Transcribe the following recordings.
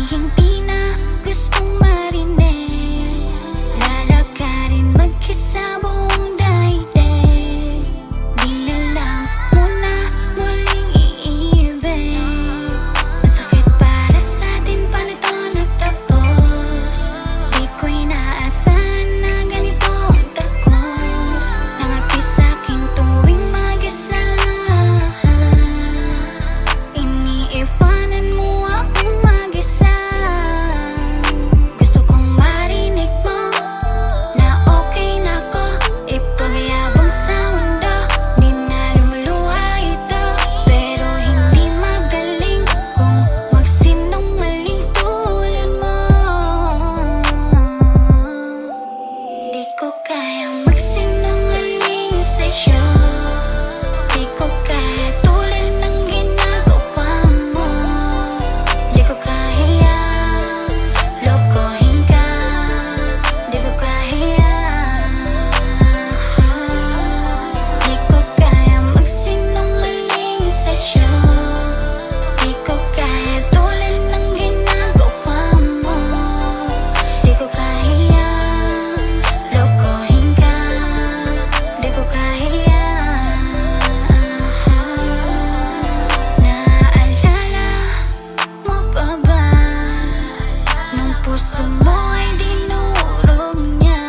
hindi na gustong marinig. Lalakarin mag-isa buong daigdig. Di na lang muna muling iibig. Masakit para sa atin, paano to nagtapos? Di ko inaasahan na ganito ang takos. Nangapi sa'king tuwing mag-isa. Iniiwanan mo akong mag-isa. Gusto kong marinig mo na okay na ko. Ipagyabang sa mundo, di na lumuluha ito. Pero hindi magaling kung magsinungaling tulad mo. Di ko kayang magsinungaling sa'yo. Di ko kaya tulad ng ginagawa mo. Di ko kahiyang lokohin ka. Di ko kahiyang. Di ko kaya magsinungaling sa'yo. Di ko kaya tulad ng ginagawa mo. Di ko kahiyang lokohin ka. Di ko kahiyang. Naaalala mo pa ba nung puso mo ay dinurog niya?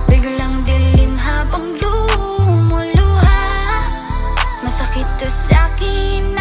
Biglang dilim habang lumuluha. Masakit to sa'kin